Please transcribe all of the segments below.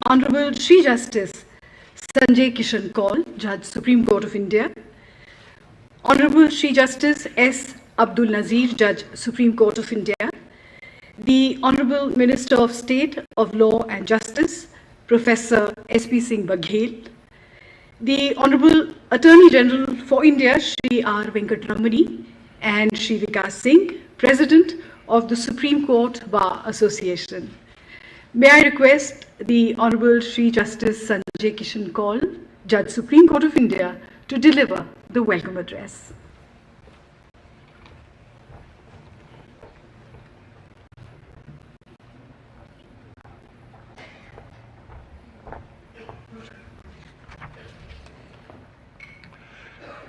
Honorable Shri Justice Sanjay Kishan Kaul, Judge, Supreme Court of India. Honorable Shri Justice S. Abdul Nazir, Judge, Supreme Court of India. The Honorable Minister of State of Law and Justice, Professor S.P. Singh Baghel. The Honorable Attorney General for India, Shri R. Venkatramani, and Shri Vikas Singh, President of the Supreme Court Bar Association. May I request the Honorable Shri Justice Sanjay Kishan Kaul, Judge, Supreme Court of India, to deliver the welcome address.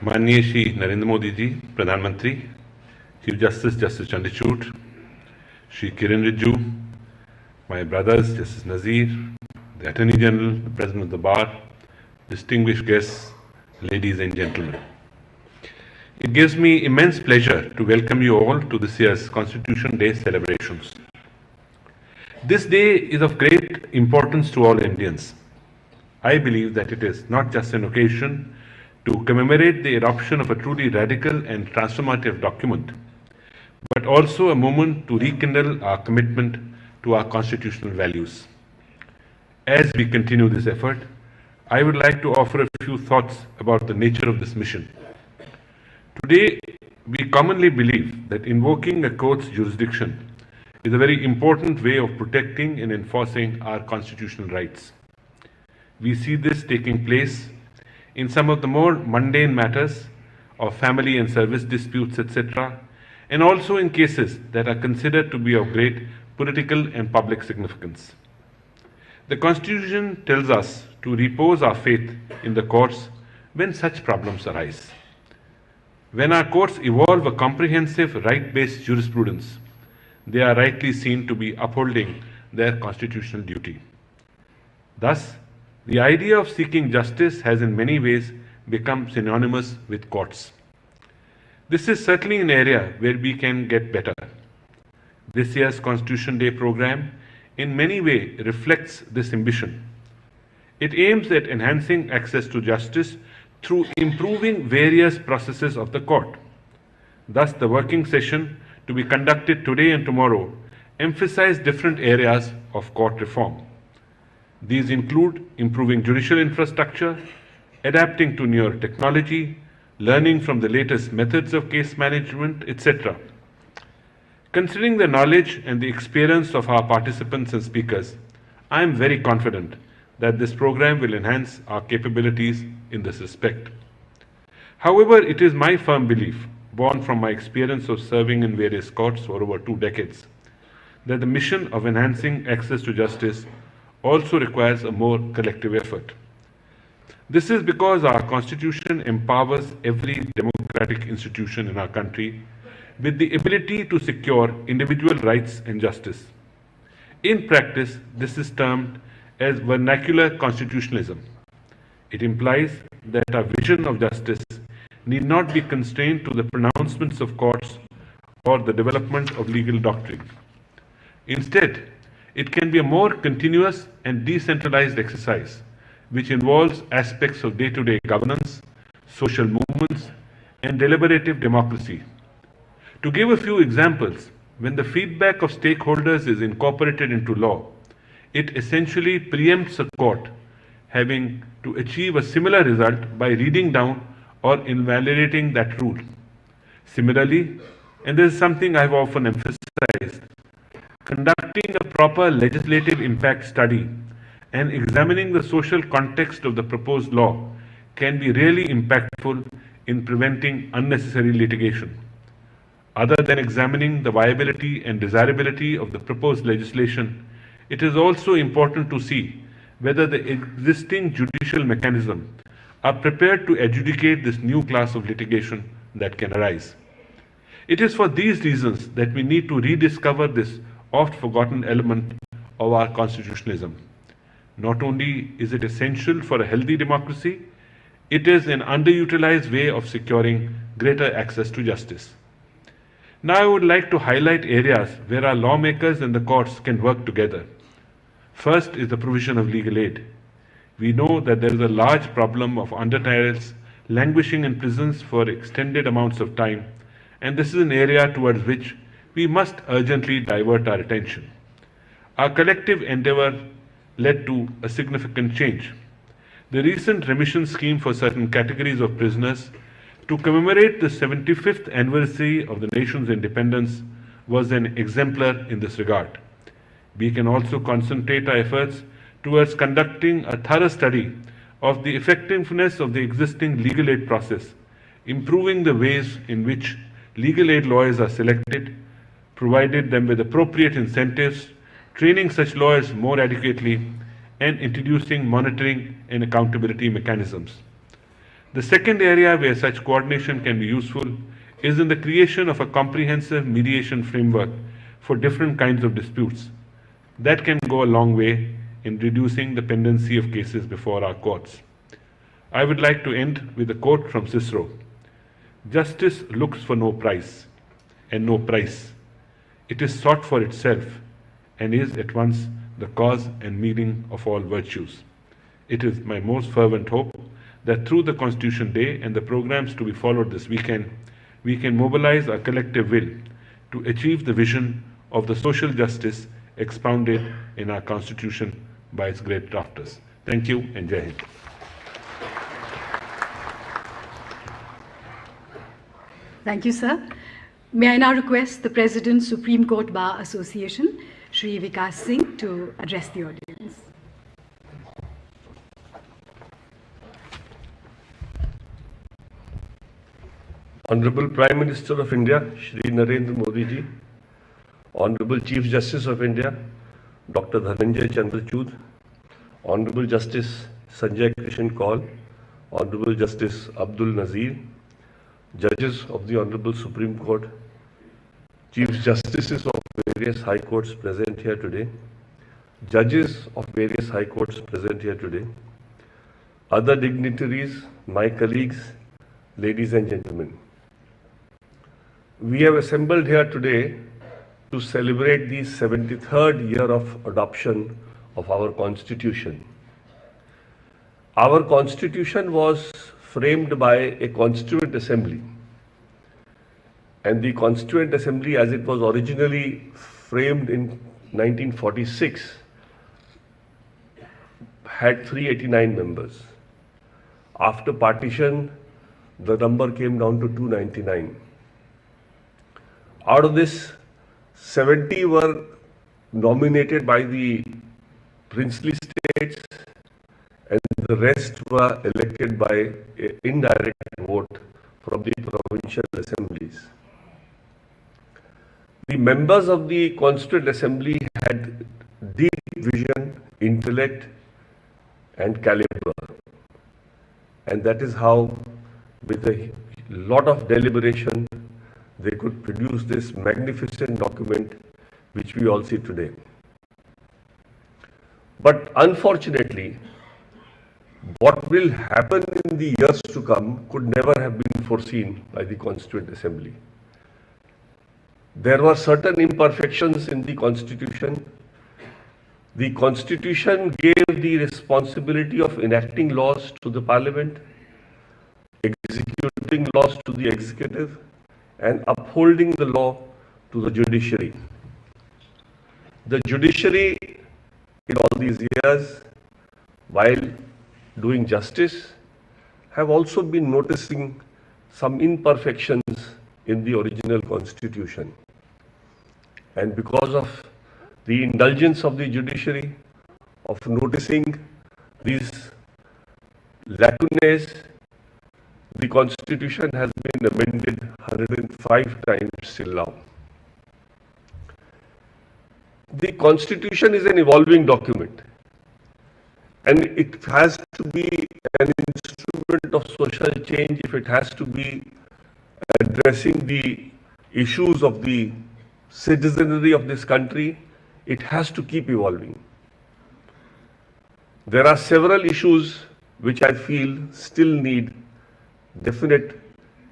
माननीय श्री नरेंद्र मोदी जी, प्रधानमंत्री, Chief Justice Justice Chandrachud, Shri Kiren Rijiju, my brothers Justice Nazir, the Attorney General, the President of the Bar, distinguished guests, ladies and gentlemen. It gives me immense pleasure to welcome you all to this year's Constitution Day celebrations. This day is of great importance to all Indians. I believe that it is not just an occasion to commemorate the adoption of a truly radical and transformative document, but also a moment to rekindle our commitment to our constitutional values. As we continue this effort, I would like to offer a few thoughts about the nature of this mission. Today, we commonly believe that invoking a court's jurisdiction is a very important way of protecting and enforcing our constitutional rights. We see this taking place in some of the more mundane matters of family and service disputes, etc., and also in cases that are considered to be of great political and public significance. The Constitution tells us to repose our faith in the courts when such problems arise. When our courts evolve a comprehensive right-based jurisprudence, they are rightly seen to be upholding their constitutional duty. Thus, the idea of seeking justice has in many ways become synonymous with courts. This is certainly an area where we can get better. This year's Constitution Day program in many ways reflects this ambition. It aims at enhancing access to justice through improving various processes of the court. Thus, the working session to be conducted today and tomorrow emphasize different areas of court reform. These include improving judicial infrastructure, adapting to newer technology, learning from the latest methods of case management, etc. Considering the knowledge and the experience of our participants and speakers, I am very confident that this program will enhance our capabilities in this respect. However, it is my firm belief, born from my experience of serving in various courts for over 2 decades, that the mission of enhancing access to justice also requires a more collective effort. This is because our Constitution empowers every democratic institution in our country with the ability to secure individual rights and justice. In practice, this is termed as vernacular constitutionalism. It implies that our vision of justice need not be constrained to the pronouncements of courts or the development of legal doctrine. Instead, it can be a more continuous and decentralized exercise, which involves aspects of day-to-day governance, social movements, and deliberative democracy. To give a few examples, when the feedback of stakeholders is incorporated into law, it essentially preempts a court having to achieve a similar result by reading down or invalidating that rule. Similarly, and this is something I have often emphasized, conducting a proper legislative impact study and examining the social context of the proposed law can be really impactful in preventing unnecessary litigation. Other than examining the viability and desirability of the proposed legislation, it is also important to see whether the existing judicial mechanisms are prepared to adjudicate this new class of litigation that can arise. It is for these reasons that we need to rediscover this oft-forgotten element of our constitutionalism. Not only is it essential for a healthy democracy, it is an underutilized way of securing greater access to justice. Now I would like to highlight areas where our lawmakers and the courts can work together. First is the provision of legal aid. We know that there is a large problem of under-trials languishing in prisons for extended amounts of time, and this is an area towards which we must urgently divert our attention. Our collective endeavor led to a significant change. The recent remission scheme for certain categories of prisoners to commemorate the 75th anniversary of the nation's independence was an exemplar in this regard. We can also concentrate our efforts towards conducting a thorough study of the effectiveness of the existing legal aid process, improving the ways in which legal aid lawyers are selected, provided them with appropriate incentives, training such lawyers more adequately, and introducing monitoring and accountability mechanisms. The second area where such coordination can be useful is in the creation of a comprehensive mediation framework for different kinds of disputes. That can go a long way in reducing the pendency of cases before our courts. I would like to end with a quote from Cicero. Justice looks for no price and no price. It is sought for itself and is at once the cause and meaning of all virtues. It is my most fervent hope that through the Constitution Day and the programs to be followed this weekend, we can mobilize our collective will to achieve the vision of the social justice expounded in our Constitution by its great drafters. Thank you and Jai Hind. Thank you, sir. May I now request the President, Supreme Court Bar Association, Shri Vikas Singh, to address the audience. Honorable Prime Minister of India, Shri Narendra Modi ji, Honorable Chief Justice of India, Dr. Dhananjay Chandrachud, Honorable Justice Sanjay Kishan Kaul, Honorable Justice Abdul Nazir, Judges of the Honorable Supreme Court, Chief Justices of various High Courts present here today, Judges of various High Courts present here today, other dignitaries, my colleagues, ladies and gentlemen. We have assembled here today to celebrate the 73rd year of adoption of our Constitution. Our Constitution was framed by a Constituent Assembly, and the Constituent Assembly, as it was originally framed in 1946, had 389 members. After partition, the number came down to 299. Out of this, 70 were nominated by the princely states, and the rest were elected by an indirect vote from the provincial assemblies. The members of the Constituent Assembly had deep vision, intellect, and caliber. And that is how, with a lot of deliberation, they could produce this magnificent document which we all see today. But unfortunately, what will happen in the years to come could never have been foreseen by the Constituent Assembly. There were certain imperfections in the Constitution. The Constitution gave the responsibility of enacting laws to the Parliament, executing laws to the Executive, and upholding the law to the Judiciary. The Judiciary, in all these years, while doing justice, have also been noticing some imperfections in the original Constitution. And because of the indulgence of the Judiciary, of noticing these lacunae, the Constitution has been amended 105 times till now. The Constitution is an evolving document, and it has to be an instrument of social change if it has to be addressing the issues of the citizenry of this country. It has to keep evolving. There are several issues which I feel still need definite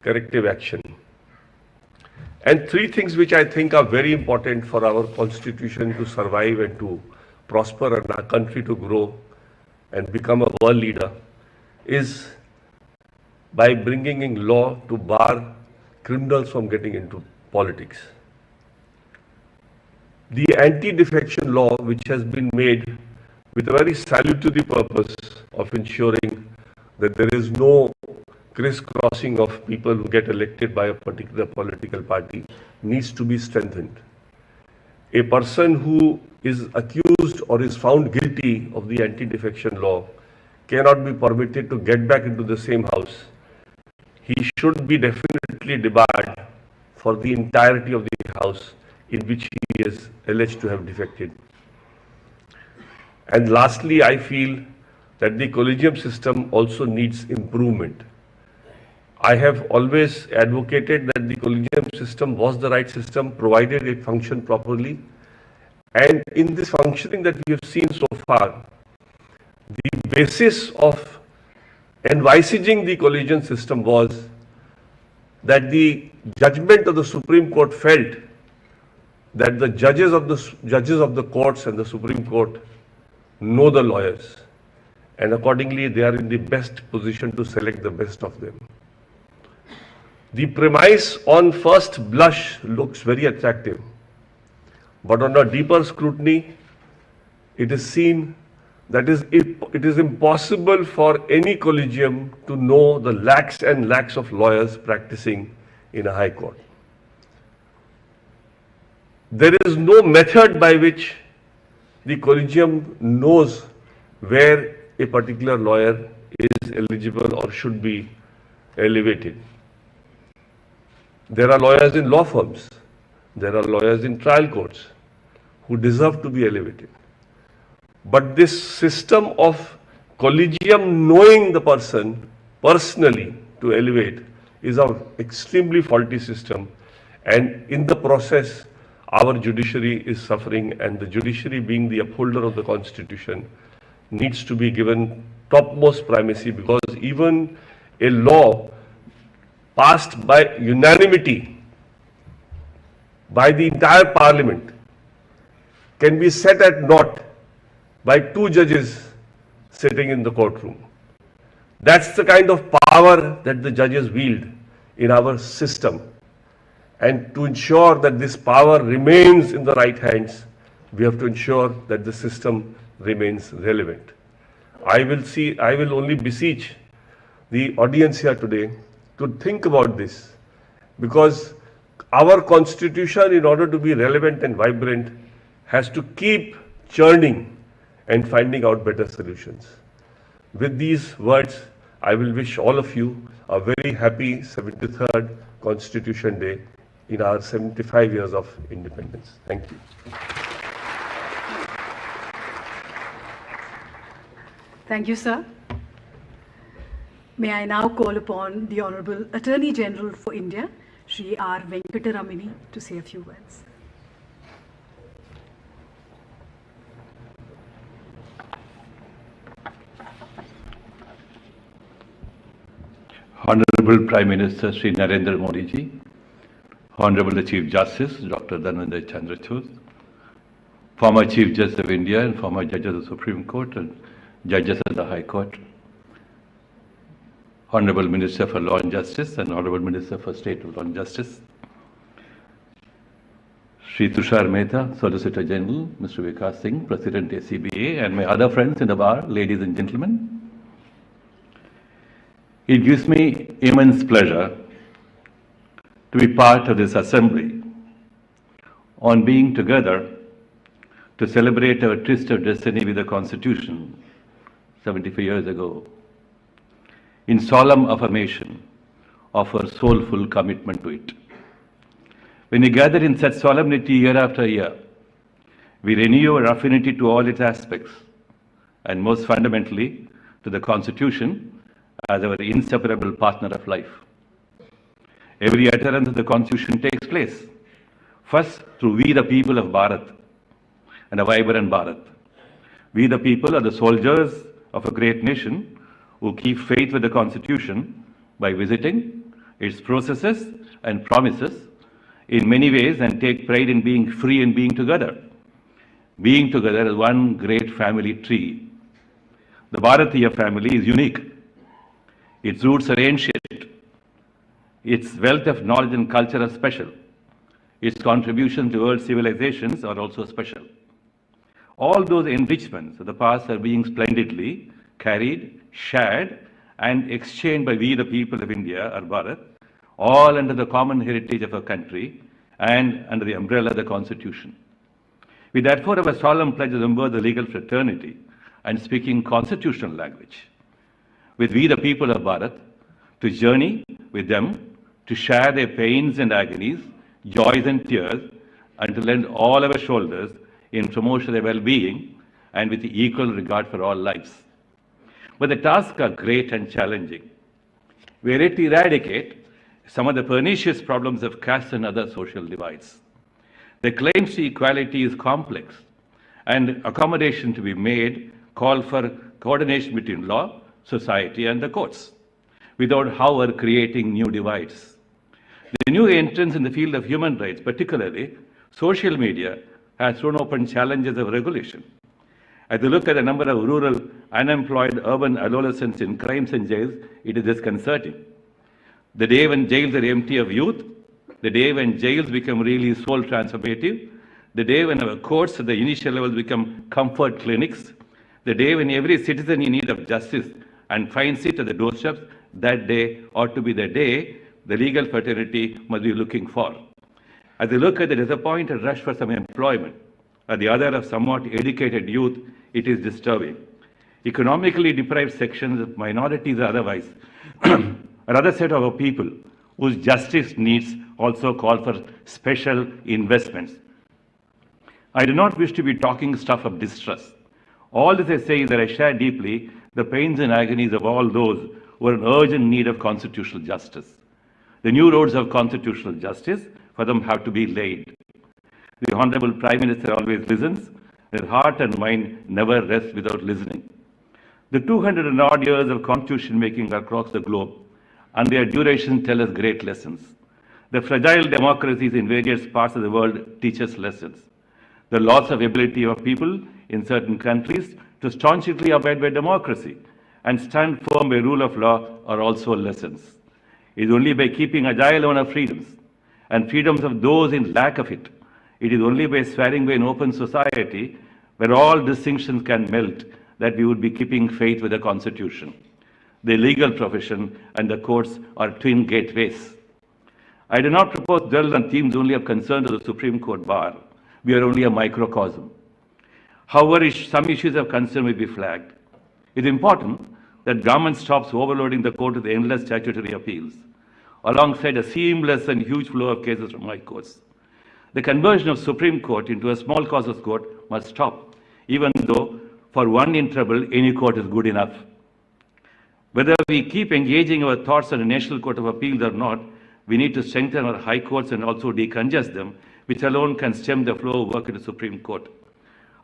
corrective action. And three things which I think are very important for our Constitution to survive and to prosper and our country to grow and become a world leader is by bringing in law to bar criminals from getting into politics. The anti-defection law, which has been made with a very salutary purpose of ensuring that there is no crisscrossing of people who get elected by a particular political party, needs to be strengthened. A person who is accused or is found guilty of the anti-defection law cannot be permitted to get back into the same house. He should be definitely debarred for the entirety of the house in which he is alleged to have defected. And lastly, I feel that the collegium system also needs improvement. I have always advocated that the collegium system was the right system, provided it functioned properly. And in this functioning that we have seen so far, the basis of envisaging the collegium system was that the judgment of the Supreme Court felt that the judges of the courts and the Supreme Court know the lawyers, and accordingly they are in the best position to select the best of them. The premise on first blush looks very attractive, but on a deeper scrutiny, it is seen that it is impossible for any collegium to know the lakhs and lakhs of lawyers practicing in a high court. There is no method by which the collegium knows where a particular lawyer is eligible or should be elevated. There are lawyers in law firms, there are lawyers in trial courts who deserve to be elevated. But this system of collegium knowing the person personally to elevate is an extremely faulty system, and in the process our judiciary is suffering, and the judiciary, being the upholder of the Constitution, needs to be given topmost primacy, because even a law passed by unanimity by the entire Parliament can be set at naught by two judges sitting in the courtroom. That's the kind of power that the judges wield in our system. And to ensure that this power remains in the right hands, we have to ensure that the system remains relevant. I will only beseech the audience here today to think about this, because our Constitution, in order to be relevant and vibrant, has to keep churning and finding out better solutions. With these words, I will wish all of you a very happy 73rd Constitution Day in our 75 years of independence. Thank you. Thank you, sir. May I now call upon the Honorable Attorney General for India, Shri R. Venkataramani, to say a few words. Honorable Prime Minister Shri Narendra Modi ji, Honorable Chief Justice Dr. Dhananjay Chandrachud, former Chief Justice of India and former judges of the Supreme Court and judges of the High Court, Honorable Minister for Law and Justice and Honorable Minister for State of Law and Justice, Shri Tushar Mehta, Solicitor General, Mr. Vikas Singh, President ACBA, and my other friends in the bar, ladies and gentlemen. It gives me immense pleasure to be part of this assembly on being together to celebrate our twist of destiny with the Constitution 75 years ago, in solemn affirmation of our soulful commitment to it. When we gather in such solemnity year after year, we renew our affinity to all its aspects, and most fundamentally to the Constitution as our inseparable partner of life. Every utterance of the Constitution takes place, first through we the people of Bharat and a vibrant Bharat. We the people are the soldiers of a great nation who keep faith with the Constitution by visiting its processes and promises in many ways and take pride in being free and being together. being together as one great family tree. The Bharatiya family is unique. Its roots are ancient. Its wealth of knowledge and culture are special. Its contributions to world civilizations are also special. All those enrichments of the past are being splendidly carried, shared, and exchanged by we the people of India, or Bharat, all under the common heritage of our country and under the umbrella of the Constitution. We therefore have a solemn pledge to remember the legal fraternity and speaking constitutional language with we the people of Bharat, to journey with them, to share their pains and agonies, joys and tears, and to lend all our shoulders in promotion of their well-being and with equal regard for all lives. But the tasks are great and challenging. We are yet to eradicate some of the pernicious problems of caste and other social divides. The claims to equality is complex, and accommodation to be made call for coordination between law, society, and the courts, without, however, creating new divides. The new entrance in the field of human rights, particularly social media, has thrown open challenges of regulation. As you look at the number of rural, unemployed, urban adolescents in crimes and jails, it is disconcerting. The day when jails are empty of youth, the day when jails become really soul transformative, the day when our courts at the initial levels become comfort clinics, the day when every citizen in need of justice and finds it at the doorsteps, that day ought to be the day the legal fraternity must be looking for. As we look at the disappointed rush for some employment, at the other of somewhat educated youth, it is disturbing. Economically deprived sections, minorities or otherwise, another set of our people whose justice needs also call for special investments. I do not wish to be talking stuff of distress. All this I say is that I share deeply the pains and agonies of all those who are in urgent need of constitutional justice. The new roads of constitutional justice for them have to be laid. The Honorable Prime Minister always listens. Their heart and mind never rest without listening. The 200 and odd years of constitution making across the globe and their duration tell us great lessons. The fragile democracies in various parts of the world teach us lessons. The loss of ability of people in certain countries to staunchly abide by democracy and stand firm by rule of law are also lessons. It is only by keeping agile on our freedoms and freedoms of those in lack of it. It is only by swearing by an open society where all distinctions can melt that we would be keeping faith with the Constitution. The legal profession and the courts are twin gateways. I do not propose to dwell on themes only of concern to the Supreme Court bar. We are only a microcosm. However, some issues of concern may be flagged. It is important that government stops overloading the court with endless statutory appeals, alongside a seamless and huge flow of cases from high courts. The conversion of Supreme Court into a small causes court must stop, even though for one in trouble, any court is good enough. Whether we keep engaging our thoughts on a National Court of Appeals or not, we need to strengthen our high courts and also decongest them, which alone can stem the flow of work in the Supreme Court.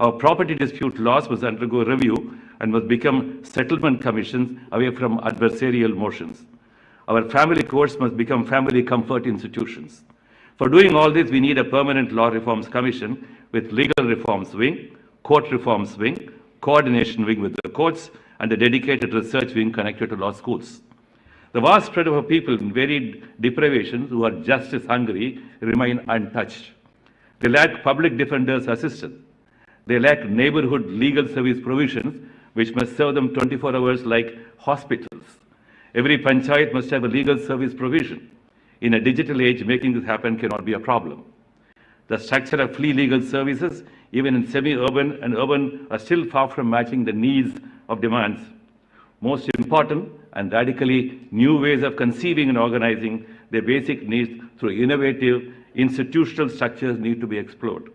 Our property dispute laws must undergo review and must become settlement commissions away from adversarial motions. Our family courts must become family comfort institutions. For doing all this, we need a permanent law reforms commission with legal reforms wing, court reforms wing, coordination wing with the courts, and a dedicated research wing connected to law schools. The vast spread of our people in varied deprivations who are justice hungry remain untouched. They lack public defenders' assistance. They lack neighborhood legal service provisions which must serve them 24 hours like hospitals. Every panchayat must have a legal service provision. In a digital age, making this happen cannot be a problem. The structure of free legal services, even in semi-urban and urban, are still far from matching the needs of demands. Most important and radically new ways of conceiving and organizing their basic needs through innovative institutional structures need to be explored.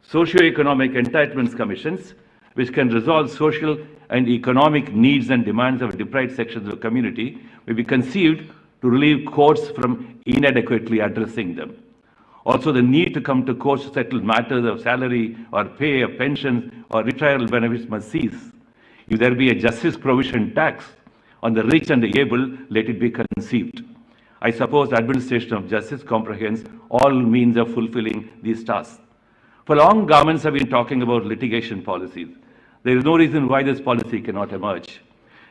Socio-economic entitlements commissions, which can resolve social and economic needs and demands of deprived sections of the community, may be conceived to relieve courts from inadequately addressing them. Also, the need to come to courts to settle matters of salary or pay or pensions or retirement benefits must cease. If there be a justice provision tax on the rich and the able, let it be conceived. I suppose the administration of justice comprehends all means of fulfilling these tasks. For long, governments have been talking about litigation policies. There is no reason why this policy cannot emerge.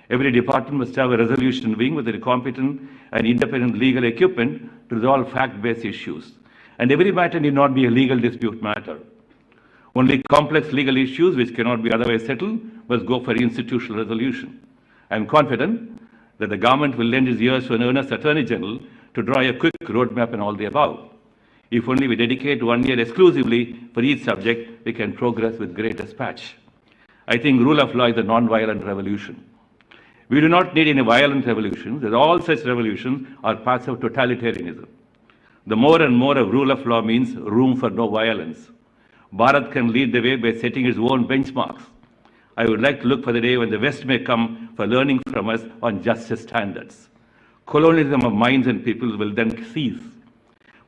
Every department must have a resolution wing with a competent and independent legal equipment to resolve fact-based issues. And every matter need not be a legal dispute matter. Only complex legal issues which cannot be otherwise settled must go for institutional resolution. I am confident that the government will lend its ears to an earnest Attorney General to draw a quick roadmap and all the above. If only we dedicate 1 year exclusively for each subject, we can progress with great dispatch. I think rule of law is a non-violent revolution. We do not need any violent revolutions, as all such revolutions are paths of totalitarianism. The more and more of rule of law means room for no violence. Bharat can lead the way by setting its own benchmarks. I would like to look for the day when the West may come for learning from us on justice standards. Colonialism of minds and peoples will then cease.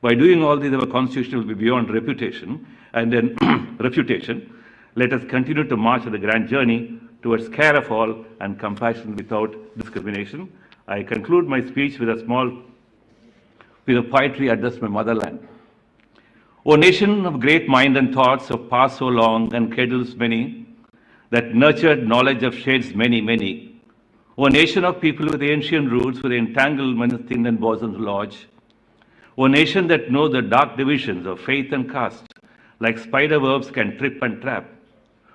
By doing all this, our constitution will be beyond reputation and then refutation. Let us continue to march on the grand journey towards care of all and compassion without discrimination. I conclude my speech with a poetry addressed to my motherland. O nation of great mind and thoughts of past so long and cradles many, that nurtured knowledge of shades many, many. O nation of people with ancient roots, with entanglements thin and bosoms lodge. O nation that know the dark divisions of faith and caste, like spider webs can trip and trap.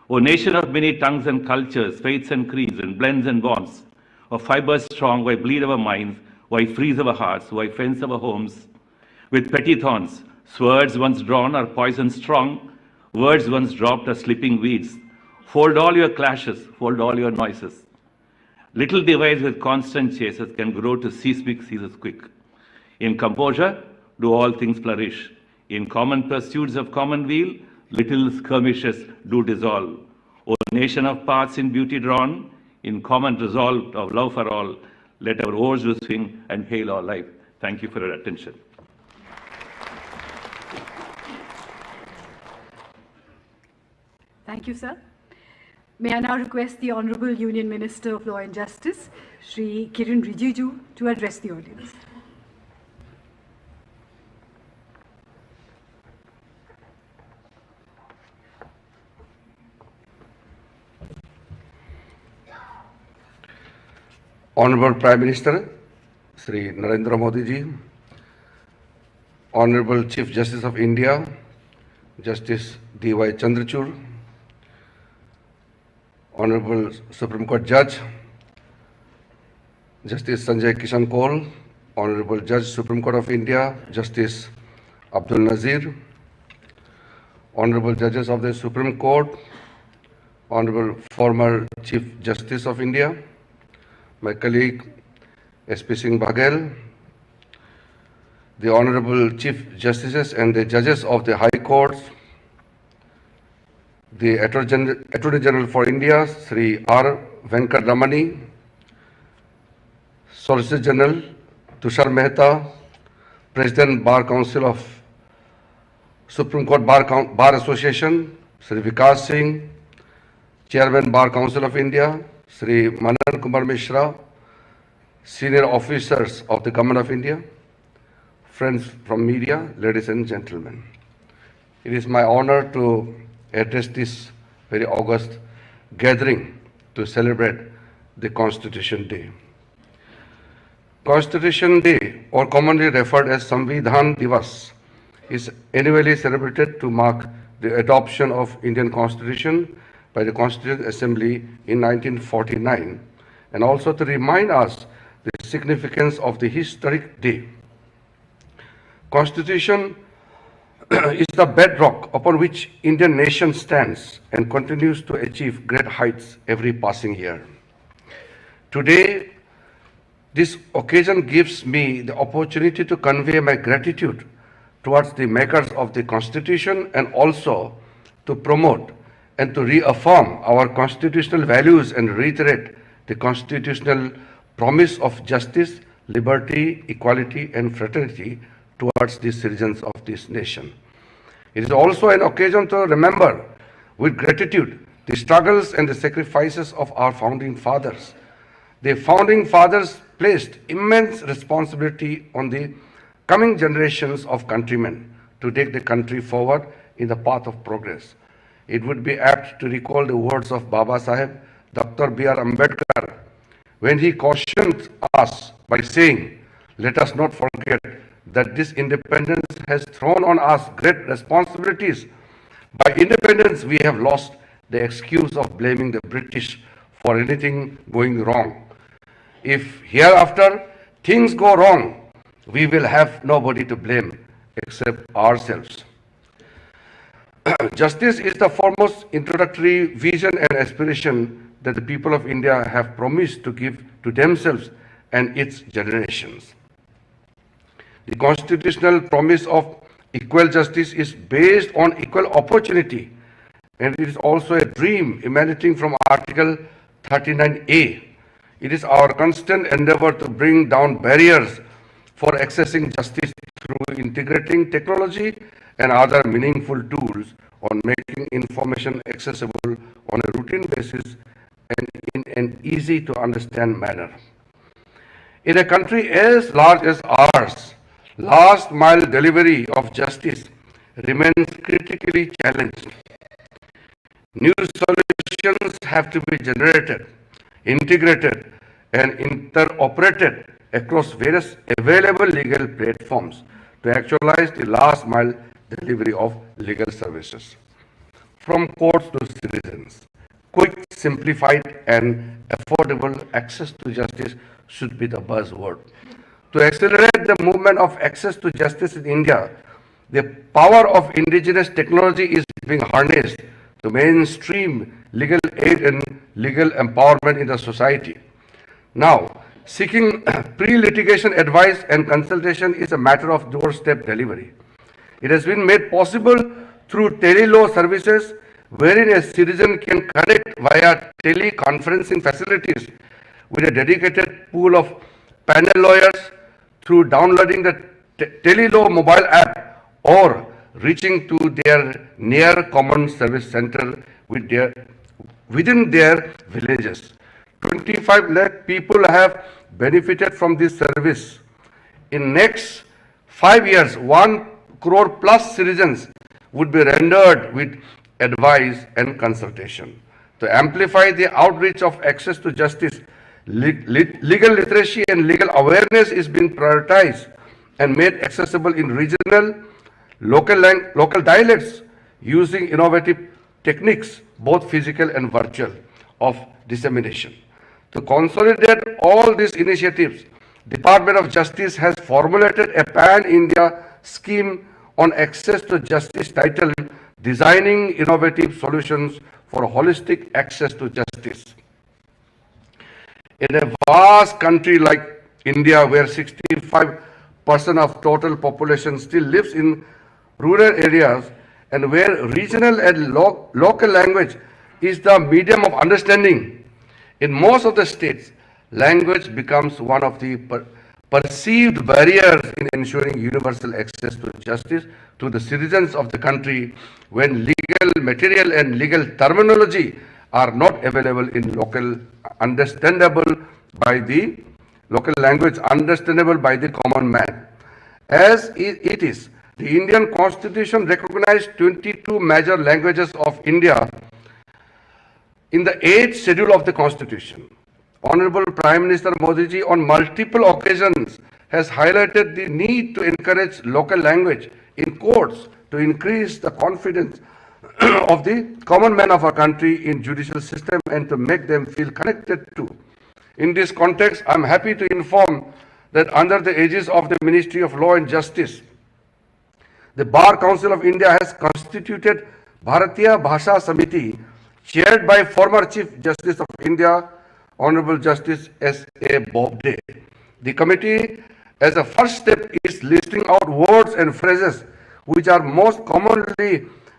O nation of many tongues and cultures, faiths and creeds, and blends and bonds, of fibers strong, why bleed our minds, why freeze our hearts, why fence our homes, with petty thorns, swords once drawn are poison strong, words once dropped are slipping weeds. Fold all your clashes, fold all your noises. Little divides with constant chases can grow to seismic seasons quick. In composure, do all things flourish. In common pursuits of common weal, little skirmishes do dissolve. O nation of paths in beauty drawn, in common resolve of love for all, let our oars do swing and hail our life. Thank you for your attention. Thank you, sir. May I now request the Honorable Union Minister of Law and Justice, Shri Kiren Rijiju, to address the audience. Honorable Prime Minister, Shri Narendra Modi ji, Honorable Chief Justice of India, Justice D.Y. Chandrachud, Honorable Supreme Court Judge, Justice Sanjay Kishan Kaul, Honorable Judge Supreme Court of India, Justice Abdul Nazir, Honorable Judges of the Supreme Court, Honorable former Chief Justice of India, my colleague S.P. Singh Baghel, the Honorable Chief Justices and the Judges of the High Courts, the Attorney General for India, Sri R. Venkat Ramani, Solicitor General Tushar Mehta, President Bar Council of Supreme Court Bar Association, Sri Vikas Singh, Chairman Bar Council of India, Sri Manan Kumar Mishra, senior officers of the Government of India, friends from media, ladies and gentlemen. It is my honor to address this very august gathering to celebrate the Constitution Day. Constitution Day, or commonly referred as Samvidhan Divas, is annually celebrated to mark the adoption of Indian Constitution by the Constituent Assembly in 1949, and also to remind us the significance of the historic day. Constitution is the bedrock upon which Indian nation stands and continues to achieve great heights every passing year. Today, this occasion gives me the opportunity to convey my gratitude towards the makers of the Constitution and also to promote and to reaffirm our constitutional values and reiterate the constitutional promise of justice, liberty, equality, and fraternity towards the citizens of this nation. It is also an occasion to remember with gratitude the struggles and the sacrifices of our founding fathers. The founding fathers placed immense responsibility on the coming generations of countrymen to take the country forward in the path of progress. It would be apt to recall the words of Baba Saheb, Dr. B.R. Ambedkar, when he cautioned us by saying, "Let us not forget that this independence has thrown on us great responsibilities. By independence, we have lost the excuse of blaming the British for anything going wrong. If hereafter things go wrong, we will have nobody to blame except ourselves." Justice is the foremost introductory vision and aspiration that the people of India have promised to give to themselves and its generations. The constitutional promise of equal justice is based on equal opportunity, and it is also a dream emanating from Article 39A. It is our constant endeavor to bring down barriers for accessing justice through integrating technology and other meaningful tools on making information accessible on a routine basis and in an easy to understand manner. In a country as large as ours, last mile delivery of justice remains critically challenged. New solutions have to be generated, integrated, and interoperated across various available legal platforms to actualize the last mile delivery of legal services. From courts to citizens, quick, simplified, and affordable access to justice should be the buzzword. To accelerate the movement of access to justice in India, the power of indigenous technology is being harnessed to mainstream legal aid and legal empowerment in the society. Now, seeking pre-litigation advice and consultation is a matter of doorstep delivery. It has been made possible through tele-law services, wherein a citizen can connect via teleconferencing facilities with a dedicated pool of panel lawyers through downloading the tele-law mobile app or reaching to their near common service center within their villages. 25 lakh people have benefited from this service. In next 5 years, 1 crore plus citizens would be rendered with advice and consultation. To amplify the outreach of access to justice, legal literacy and legal awareness is being prioritized and made accessible in regional, local dialects using innovative techniques, both physical and virtual, of dissemination. To consolidate all these initiatives, Department of Justice has formulated a pan-India scheme on access to justice titled Designing Innovative Solutions for Holistic Access to Justice. In a vast country like India, where 65% of total population still lives in rural areas and where regional and local language is the medium of understanding, in most of the states, language becomes one of the perceived barriers in ensuring universal access to justice to the citizens of the country when legal material and legal terminology are not available in local language understandable by the common man. As it is, the Indian Constitution recognized 22 major languages of India in the 8th schedule of the Constitution. Honorable Prime Minister Modi ji on multiple occasions has highlighted the need to encourage local language in courts to increase the confidence of the common man of our country in judicial system and to make them feel connected to. In this context, I am happy to inform that under the aegis of the Ministry of Law and Justice, the Bar Council of India has constituted Bharatiya Bhasha Samiti, chaired by former Chief Justice of India, Honorable Justice S.A. Bobde. The committee, as a first step, is listing out words and phrases which are most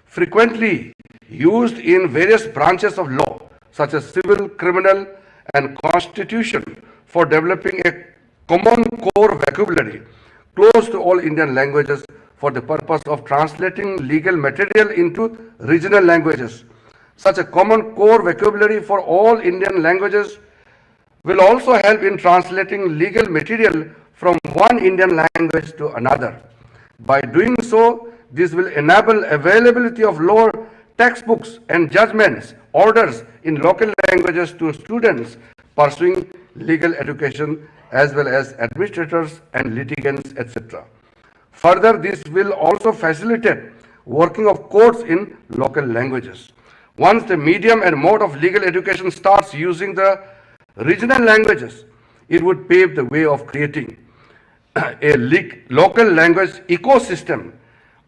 frequently used in various branches of law, such as civil, criminal, and constitution, for developing a common core vocabulary close to all Indian languages for the purpose of translating legal material into regional languages. Such a common core vocabulary for all Indian languages will also help in translating legal material from one Indian language to another. By doing so, this will enable availability of lower textbooks and judgments, orders in local languages to students pursuing legal education as well as administrators and litigants, etc. Further, this will also facilitate working of courts in local languages. Once the medium and mode of legal education starts using the regional languages, it would pave the way of creating a local language ecosystem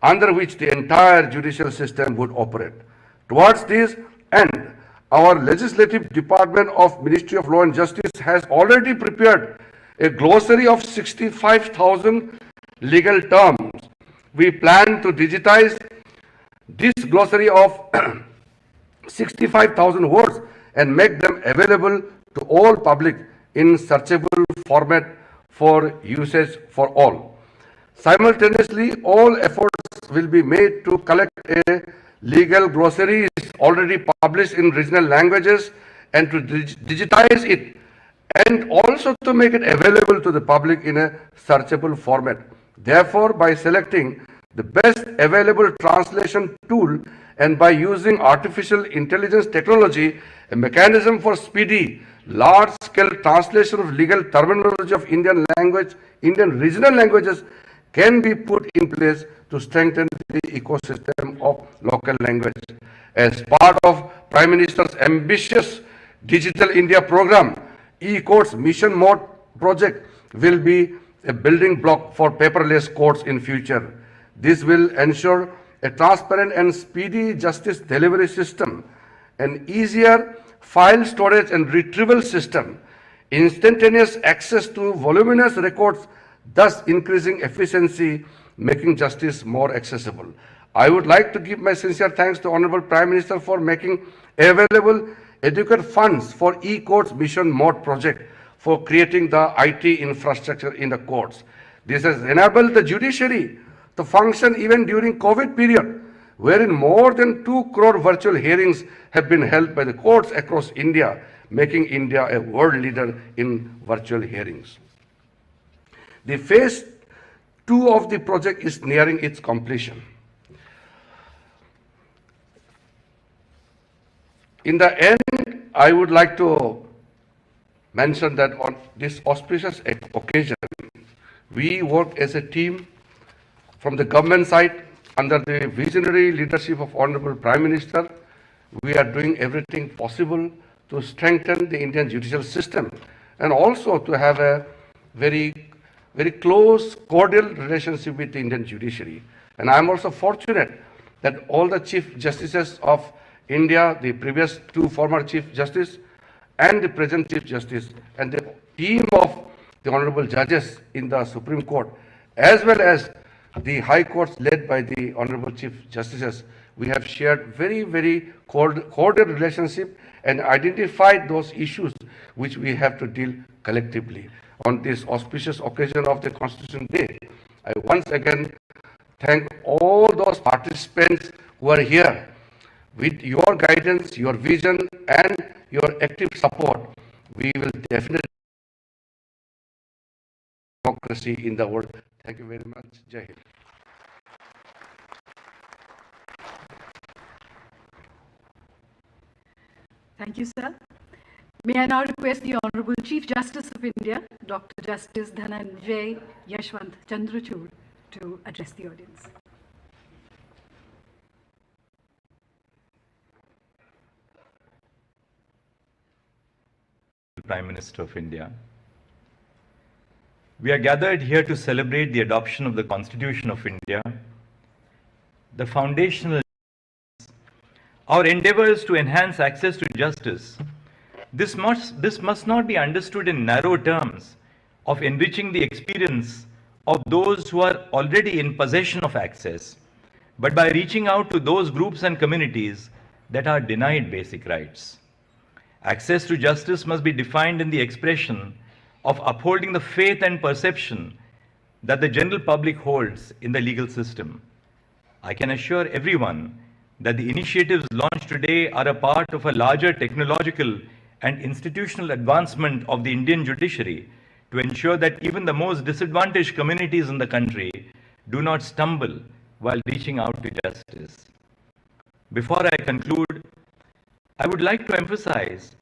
under which the entire judicial system would operate. Towards this end, our legislative department of Ministry of Law and Justice has already prepared a glossary of 65,000 legal terms. We plan to digitize this glossary of 65,000 words and make them available to all public in searchable format for usage for all. Simultaneously, all efforts will be made to collect a legal glossary already published in regional languages and to digitize it, and also to make it available to the public in a searchable format. Therefore, by selecting the best available translation tool and by using artificial intelligence technology, a mechanism for speedy, large-scale translation of legal terminology of Indian regional languages can be put in place to strengthen the ecosystem of local language. As part of Prime Minister's ambitious Digital India program, e-courts mission mode project will be a building block for paperless courts in future. This will ensure a transparent and speedy justice delivery system, an easier file storage and retrieval system, instantaneous access to voluminous records, thus increasing efficiency, making justice more accessible. I would like to give my sincere thanks to Honorable Prime Minister for making available adequate funds for e-courts mission mode project for creating the IT infrastructure in the courts. This has enabled the judiciary to function even during COVID period, wherein more than 2 crore virtual hearings have been held by the courts across India, making India a world leader in virtual hearings. The phase 2 of the project is nearing its completion. In the end, I would like to mention that on this auspicious occasion, we work as a team from the government side under the visionary leadership of Honorable Prime Minister. We are doing everything possible to strengthen the Indian judicial system and also to have a very close, cordial relationship with the Indian judiciary. And I am also fortunate that all the Chief Justices of India, the previous 2 former Chief Justice and the present Chief Justice, and the team of the Honorable Judges in the Supreme Court, as well as the High Courts led by the Honorable Chief Justices, we have shared very cordial relationship and identified those issues which we have to deal collectively. On this auspicious occasion of the Constitution Day, I once again thank all those participants who are here. With your guidance, your vision, and your active support, we will definitely democracy in the world. Thank you very much. Jai Hind. Thank you, sir. May I now request the Honorable Chief Justice of India, Dr. Justice Dhananjay Yashwant Chandrachud, to address the audience. Prime Minister of India. We are gathered here to celebrate the adoption of the Constitution of India, the foundational, our endeavors to enhance access to justice. This must not be understood in narrow terms of enriching the experience of those who are already in possession of access, but by reaching out to those groups and communities that are denied basic rights. Access to justice must be defined in the expression of upholding the faith and perception that the general public holds in the legal system. I can assure everyone that the initiatives launched today are a part of a larger technological and institutional advancement of the Indian judiciary to ensure that even the most disadvantaged communities in the country do not stumble while reaching out to justice. Before I conclude, I would like to emphasize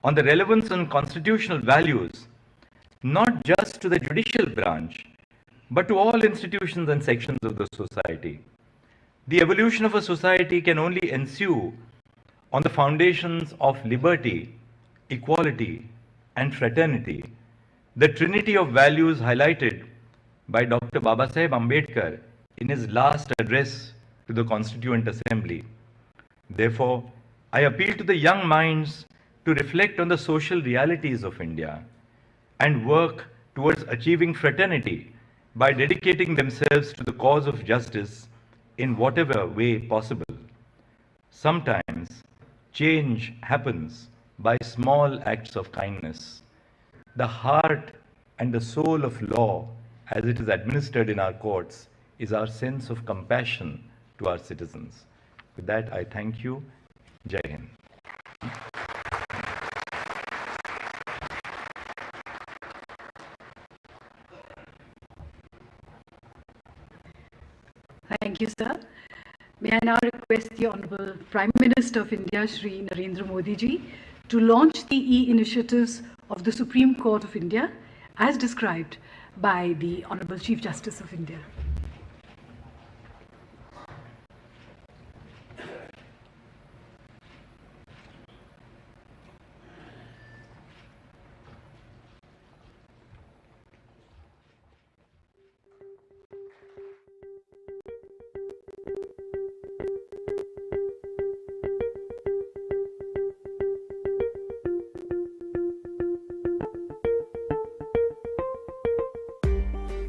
on the relevance and constitutional values, not just to the judicial branch, but to all institutions and sections of the society. The evolution of a society can only ensue on the foundations of liberty, equality, and fraternity, the trinity of values highlighted by Dr. Babasaheb Ambedkar in his last address to the Constituent Assembly. Therefore, I appeal to the young minds to reflect on the social realities of India and work towards achieving fraternity by dedicating themselves to the cause of justice in whatever way possible. Sometimes, change happens by small acts of kindness. The heart and the soul of law, as it is administered in our courts, is our sense of compassion to our citizens. With that, I thank you. Jai Hind. Thank you, sir. May I now request the Honorable Prime Minister of India, Shri Narendra Modi ji, to launch the e-initiatives of the Supreme Court of India as described by the Honorable Chief Justice of India.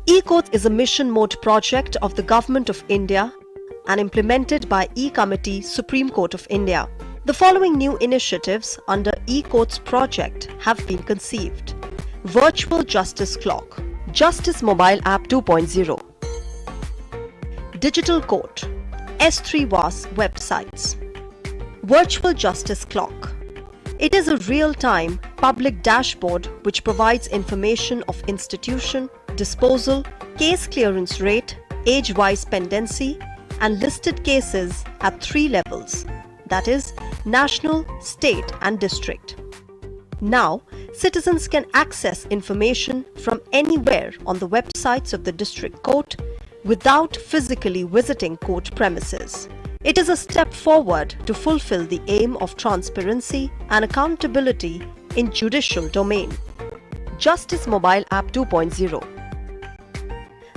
E-Courts is a mission mode project of the Government of India and implemented by E-Committee, Supreme Court of India. The following new initiatives under E-Courts project have been conceived. Virtual Justice Clock, Justice Mobile App 2.0, Digital Court, S3 VAS websites. Virtual Justice Clock. It is a real-time public dashboard which provides information of institution, disposal, case clearance rate, age-wise pendency, and listed cases at 3 levels, that is, national, state, and district. Now, citizens can access information from anywhere on the websites of the district court without physically visiting court premises. It is a step forward to fulfill the aim of transparency and accountability in judicial domain. Justice Mobile App 2.0.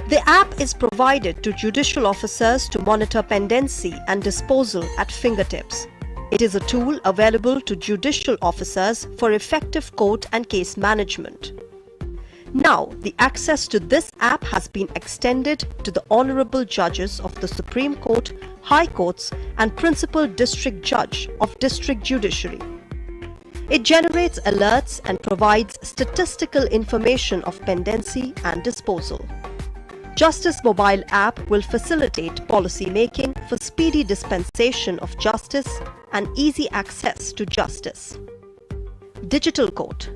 The app is provided to judicial officers to monitor pendency and disposal at fingertips. It is a tool available to judicial officers for effective court and case management. Now, the access to this app has been extended to the Honorable Judges of the Supreme Court, High Courts, and Principal District Judge of District Judiciary. It generates alerts and provides statistical information of pendency and disposal. Justice Mobile App will facilitate policy making for speedy dispensation of justice and easy access to justice. Digital Court.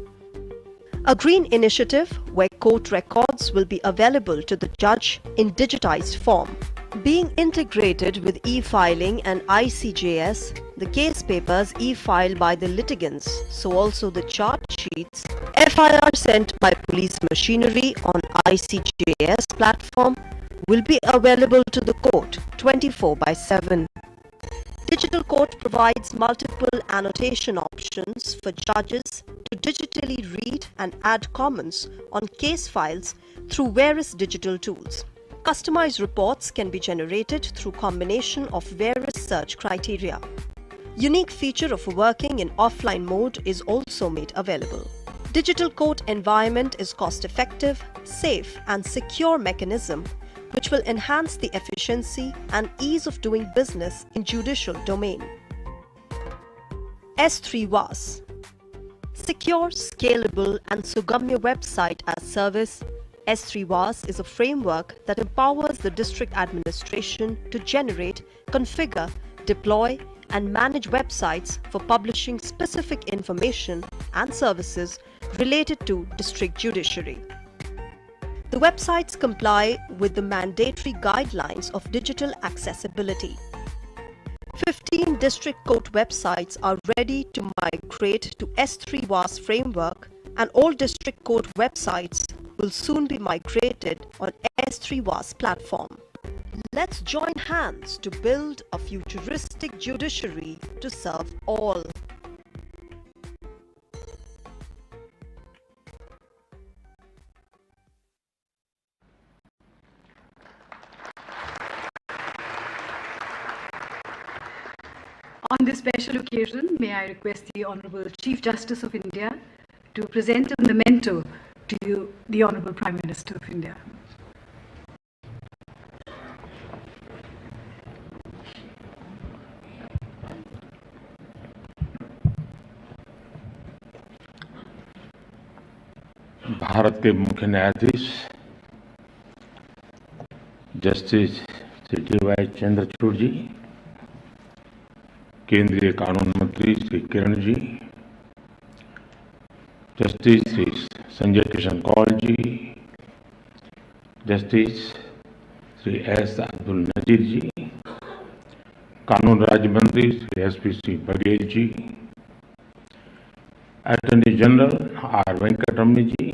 A green initiative where court records will be available to the judge in digitized form. Being integrated with e-filing and ICJS, the case papers e-filed by the litigants, so also the charge sheets, FIR sent by police machinery on ICJS platform will be available to the court 24/7. Digital Court provides multiple annotation options for judges to digitally read and add comments on case files through various digital tools. Customized reports can be generated through combination of various search criteria. Unique feature of working in offline mode is also made available. Digital court environment is cost-effective, safe and secure mechanism which will enhance the efficiency and ease of doing business in judicial domain. S3 VAS. Secure, scalable and Sugamya website as service. S3 VAS is a framework that empowers the district administration to generate, configure, deploy and manage websites for publishing specific information and services related to district judiciary. The websites comply with the mandatory guidelines of digital accessibility. 15 district court websites are ready to migrate to S3 WAS framework, and all district court websites will soon be migrated on S3 WAS platform. Let's join hands to build a futuristic judiciary to serve all. On this special occasion, may I request the Honorable Chief Justice of India to present a memento to you, the Honorable Prime Minister of India. Bharat के मुख्य न्यायाधीश justice Shri D.Y.. Chandrachud जी, केंद्रीय कानून मंत्री Shri Kiran ji, justice Shri Sanjay Kishan Kaul जी, justice Shri S. Abdul Nazeer जी, कानून राज्य मंत्री Shri SP. Singh Baghel ji, attorney general R. Venkataraman जी,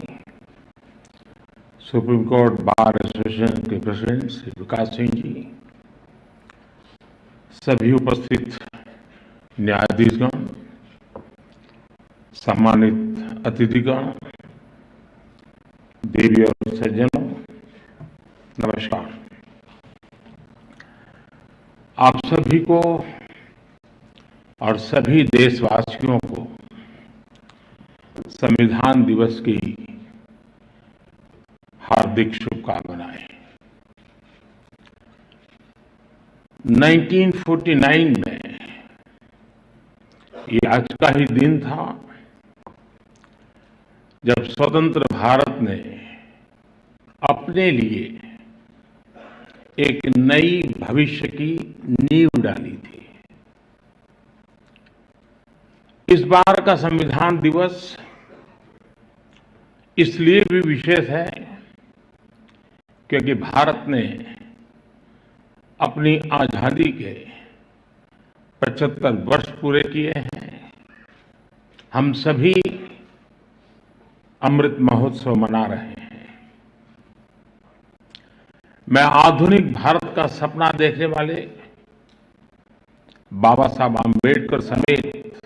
supreme court bar association के प्रेसिडेंट श्री विकास सिंह जी, सभी उपस्थित न्यायाधीशगण, सम्मानित अतिथिगण, देवी और सज्जनों, नमस्कार। आप सभी को और सभी देशवासियों को संविधान दिवस की हार्दिक शुभकामनाएं। 1949 में ये आज का ही दिन था जब स्वतंत्र भारत ने अपने लिए एक नई भविष्य की नींव डाली थी। इस बार का संविधान दिवस इसलिए भी विशेष है क्योंकि भारत ने अपनी आजादी के 75 वर्ष पूरे किए हैं। हम सभी अमृत महोत्सव मना रहे हैं। मैं आधुनिक भारत का सपना देखने वाले बाबा साहब आम्बेडकर समेत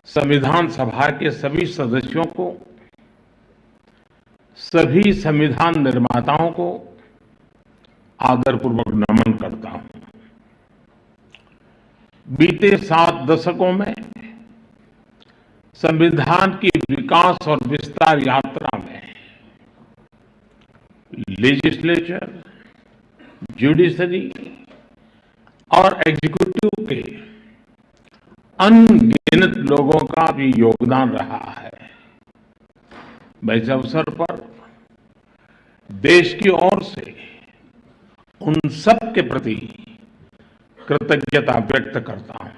संविधान सभा के सभी सदस्यों को, सभी संविधान निर्माताओं को आदरपूर्वक नमन करता हूं। बीते 7 दशकों में संविधान की विकास और विस्तार यात्रा में लेजिस्लेचर, जुडिशरी और एग्जीक्यूटिव के अनगिनत लोगों का भी योगदान रहा है। मैं इस अवसर पर देश की ओर से उन सब के प्रति कृतज्ञता व्यक्त करता हूं।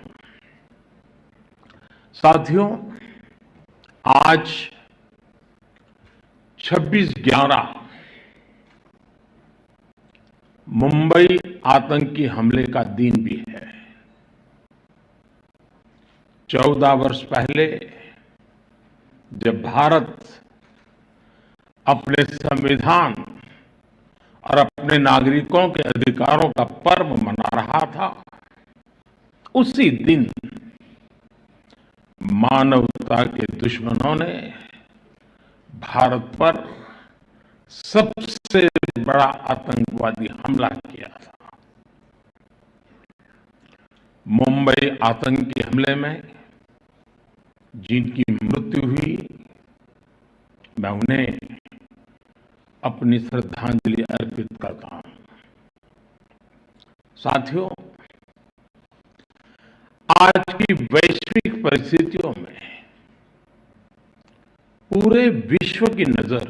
साथियों, आज 26/11 मुंबई आतंकी हमले का दिन भी है। 14 वर्ष पहले जब भारत अपने संविधान और अपने नागरिकों के अधिकारों का पर्व मना रहा था, उसी दिन मानवता के दुश्मनों ने भारत पर सबसे बड़ा आतंकवादी हमला किया था। मुंबई आतंकी हमले में जिनकी मृत्यु हुई, मैं उन्हें अपनी श्रद्धांजलि अर्पित करता हूं। साथियों, आज की वैश्विक परिस्थितियों में पूरे विश्व की नजर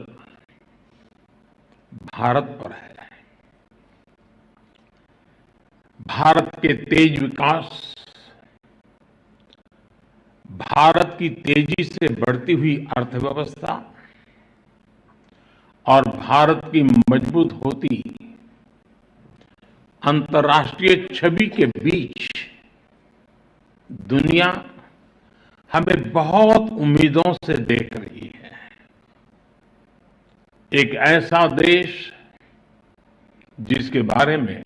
भारत पर है। भारत के तेज विकास, भारत की तेजी से बढ़ती हुई अर्थव्यवस्था और भारत की मजबूत होती अंतर्राष्ट्रीय छवि के बीच दुनिया हमें बहुत उम्मीदों से देख रही है। एक ऐसा देश जिसके बारे में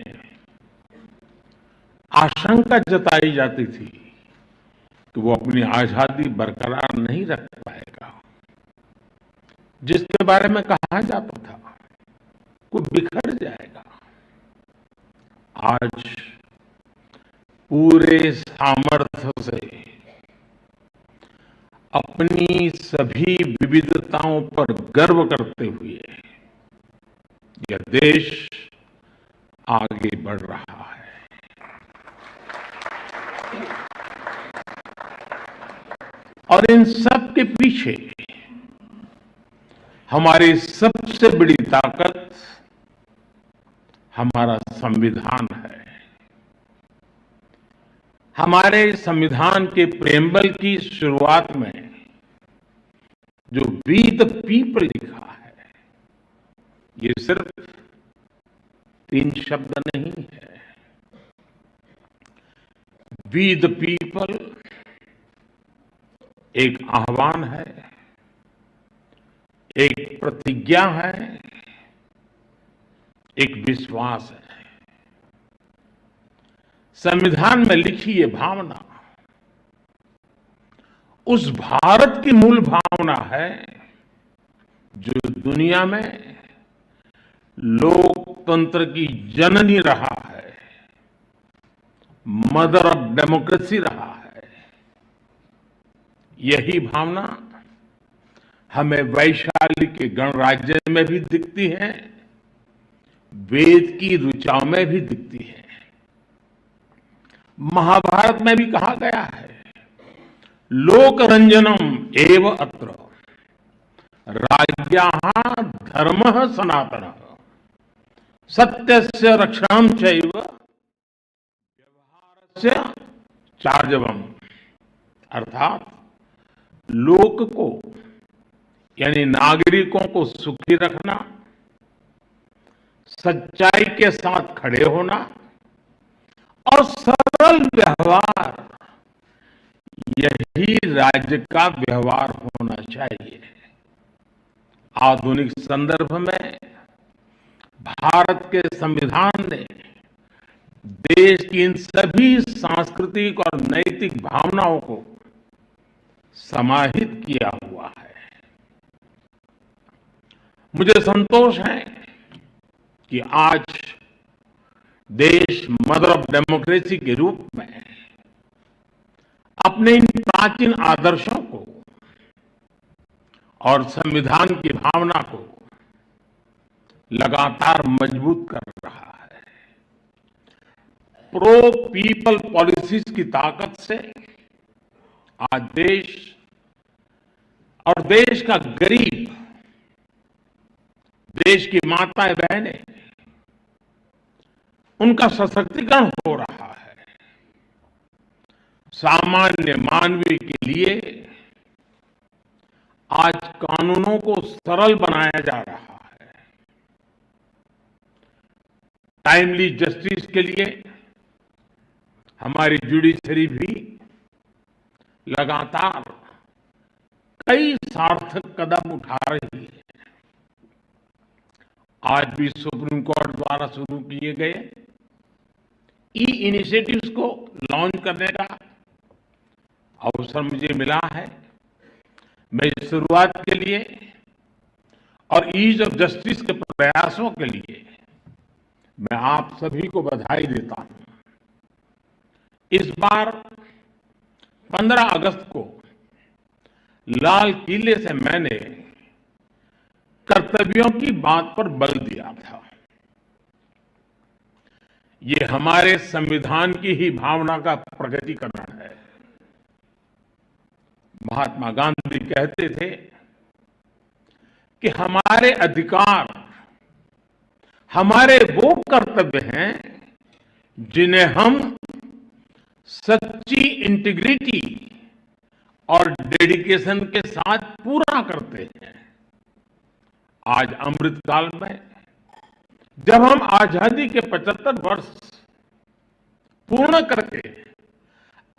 आशंका जताई जाती थी कि वो अपनी आजादी बरकरार नहीं रख पाएगा, जिसके बारे में कहा जाता था वो बिखर जाएगा, आज पूरे सामर्थ्य से अपनी सभी विविधताओं पर गर्व करते हुए यह देश आगे बढ़ रहा है। और इन सब के पीछे हमारी सबसे बड़ी ताकत हमारा संविधान है। हमारे संविधान के प्रेम्बल की शुरुआत में जो वी द पीपल लिखा है, ये सिर्फ 3 शब्द नहीं है। वी द पीपल एक आह्वान है, एक प्रतिज्ञा है, एक विश्वास है। संविधान में लिखी ये भावना उस भारत की मूल भावना है जो दुनिया में लोकतंत्र की जननी रहा है, मदर ऑफ डेमोक्रेसी रहा है। यही भावना हमें वैशाली के गणराज्य में भी दिखती है, वेद की ऋचाओं में भी दिखती है। महाभारत में भी कहा गया है, लोकरंजनम एव अत्र राज्ञः धर्मः सनातनः सत्यस्य रक्षणं चैव व्यवहारस्य चार्जवम्। अर्थात लोक को यानी नागरिकों को सुखी रखना, सच्चाई के साथ खड़े होना और सरल व्यवहार, यही राज्य का व्यवहार होना चाहिए। आधुनिक संदर्भ में भारत के संविधान ने देश की इन सभी सांस्कृतिक और नैतिक भावनाओं को समाहित किया हुआ है। मुझे संतोष है कि आज देश मदर ऑफ डेमोक्रेसी के रूप में अपने इन प्राचीन आदर्शों को और संविधान की भावना को लगातार मजबूत कर रहा है। प्रो पीपल पॉलिसीज की ताकत से आज देश और देश का गरीब, देश की माताएं बहनें, उनका सशक्तिकरण हो रहा है। सामान्य मानवीय के लिए आज कानूनों को सरल बनाया जा रहा है। टाइमली जस्टिस के लिए हमारी जुडिशरी भी लगातार कई सार्थक कदम उठा रही है। आज भी सुप्रीम कोर्ट द्वारा शुरू किए गए ई इनिशिएटिव्स को लॉन्च करने का अवसर मुझे मिला है। मैं इस शुरुआत के लिए और ईज ऑफ जस्टिस के प्रयासों के लिए मैं आप सभी को बधाई देता हूं। इस बार 15 अगस्त को लाल किले से मैंने कर्तव्यों की बात पर बल दिया था। ये हमारे संविधान की ही भावना का प्रकटीकरण है। महात्मा गांधी कहते थे कि हमारे अधिकार हमारे वो कर्तव्य हैं जिन्हें हम सच्ची इंटीग्रिटी और डेडिकेशन के साथ पूरा करते हैं। आज अमृतकाल में जब हम आजादी के 75 वर्ष पूर्ण करके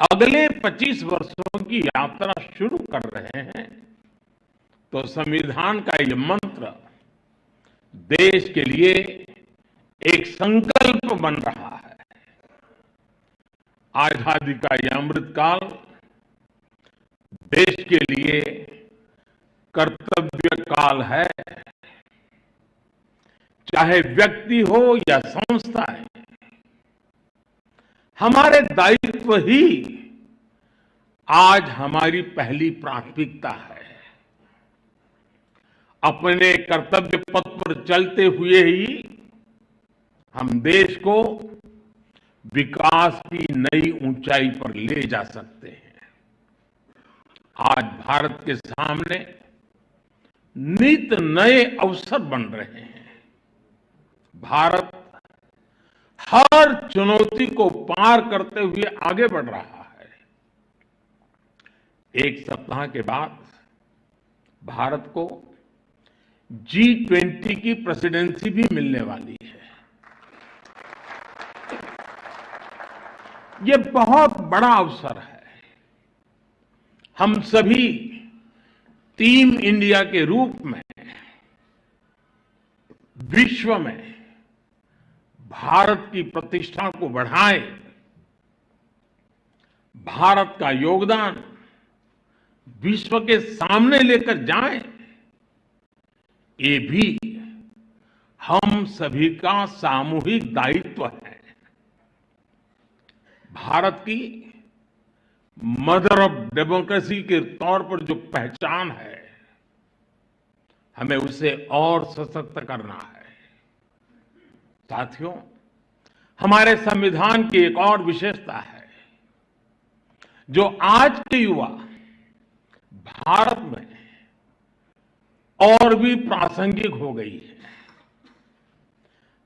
अगले 25 वर्षों की यात्रा शुरू कर रहे हैं, तो संविधान का ये मंत्र देश के लिए एक संकल्प बन रहा है। आजादी का ये अमृतकाल देश के लिए कर्तव्य काल है। चाहे व्यक्ति हो या संस्थाएं, हमारे दायित्व ही आज हमारी पहली प्राथमिकता है। अपने कर्तव्य पथ पर चलते हुए ही हम देश को विकास की नई ऊंचाई पर ले जा सकते हैं। आज भारत के सामने नित नए अवसर बन रहे हैं। भारत हर चुनौती को पार करते हुए आगे बढ़ रहा है। एक सप्ताह के बाद भारत को G20 की प्रेसिडेंसी भी मिलने वाली है। ये बहुत बड़ा अवसर है। हम सभी टीम इंडिया के रूप में विश्व में भारत की प्रतिष्ठा को बढ़ाएं, भारत का योगदान विश्व के सामने लेकर जाएं, ये भी हम सभी का सामूहिक दायित्व है। भारत की मदर ऑफ डेमोक्रेसी के तौर पर जो पहचान है, हमें उसे और सशक्त करना है। साथियों, हमारे संविधान की एक और विशेषता है जो आज के युवा भारत में और भी प्रासंगिक हो गई है।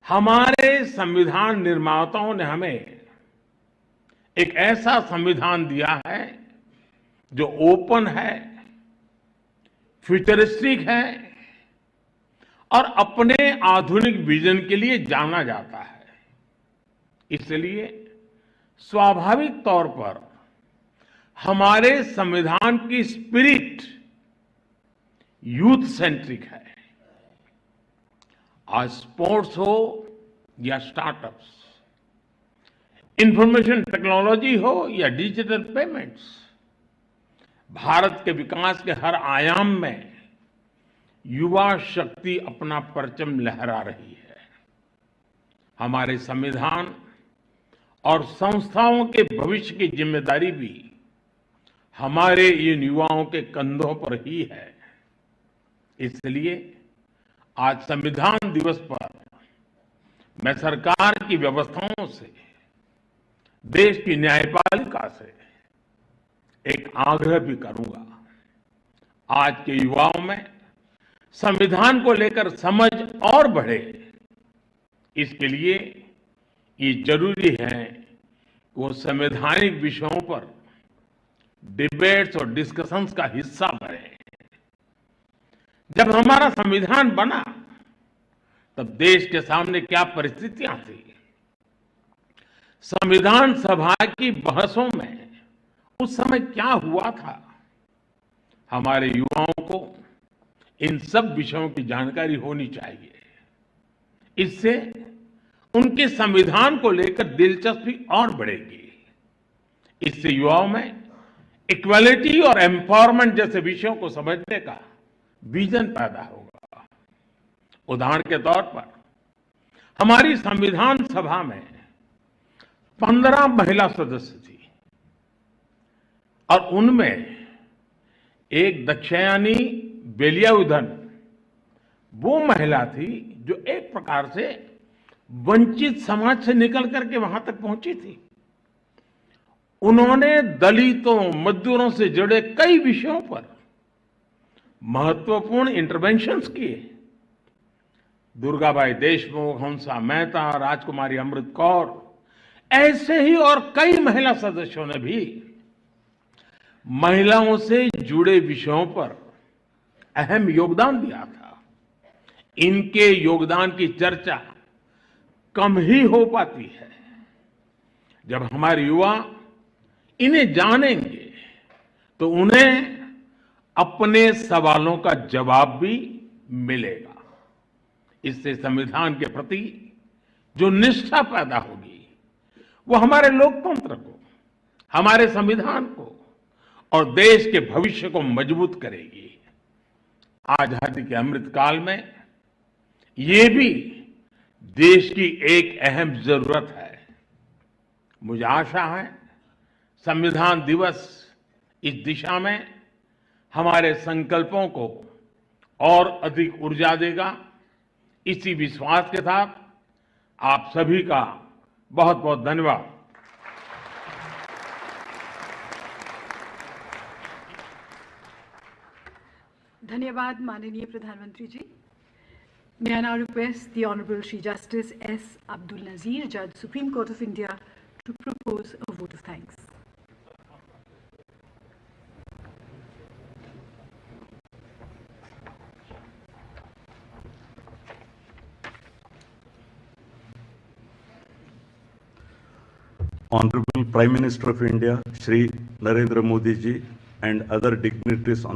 हमारे संविधान निर्माताओं ने हमें एक ऐसा संविधान दिया है जो ओपन है, फ्यूचरिस्टिक है और अपने आधुनिक विजन के लिए जाना जाता है। इसलिए स्वाभाविक तौर पर हमारे संविधान की स्पिरिट यूथ सेंट्रिक है। आज स्पोर्ट्स हो या स्टार्टअप्स, इंफॉर्मेशन टेक्नोलॉजी हो या डिजिटल पेमेंट्स, भारत के विकास के हर आयाम में युवा शक्ति अपना परचम लहरा रही है। हमारे संविधान और संस्थाओं के भविष्य की जिम्मेदारी भी हमारे इन युवाओं के कंधों पर ही है। इसलिए आज संविधान दिवस पर मैं सरकार की व्यवस्थाओं से, देश की न्यायपालिका से एक आग्रह भी करूंगा। आज के युवाओं में संविधान को लेकर समझ और बढ़े, इसके लिए ये जरूरी है कि वो संवैधानिक विषयों पर डिबेट्स और डिस्कशंस का हिस्सा बने। जब हमारा संविधान बना तब देश के सामने क्या परिस्थितियां थी। संविधान सभा की बहसों में उस समय क्या हुआ था, हमारे युवाओं को इन सब विषयों की जानकारी होनी चाहिए। इससे उनके संविधान को लेकर दिलचस्पी और बढ़ेगी। इससे युवाओं में इक्वालिटी और एम्पावरमेंट जैसे विषयों को समझने का विजन पैदा होगा। उदाहरण के तौर पर हमारी संविधान सभा में 15 महिला सदस्य थी और उनमें एक दक्षयानी बेलियाउधन वो महिला थी जो एक प्रकार से वंचित समाज से निकल करके वहां तक पहुंची थी। उन्होंने दलितों, मजदूरों से जुड़े कई विषयों पर महत्वपूर्ण इंटरवेंशंस किए। दुर्गाबाई देशमुख, हंसा मेहता, राजकुमारी अमृत कौर, ऐसे ही और कई महिला सदस्यों ने भी महिलाओं से जुड़े विषयों पर अहम योगदान दिया था। इनके योगदान की चर्चा कम ही हो पाती है। जब हमारे युवा इन्हें जानेंगे तो उन्हें अपने सवालों का जवाब भी मिलेगा। इससे संविधान के प्रति जो निष्ठा पैदा होगी वो हमारे लोकतंत्र को, हमारे संविधान को और देश के भविष्य को मजबूत करेगी। आजादी के अमृत काल में ये भी देश की एक अहम जरूरत है। मुझे आशा है संविधान दिवस इस दिशा में हमारे संकल्पों को और अधिक ऊर्जा देगा। इसी विश्वास के साथ आप सभी का बहुत बहुत धन्यवाद। धन्यवाद माननीय प्रधानमंत्री जी। May I now request the Honorable Shri Justice S. Abdul Nazir, Judge, Supreme Court of India, to propose a vote of thanks. Honorable Prime Minister of India, Shri Narendra Modi ji, and other dignitaries on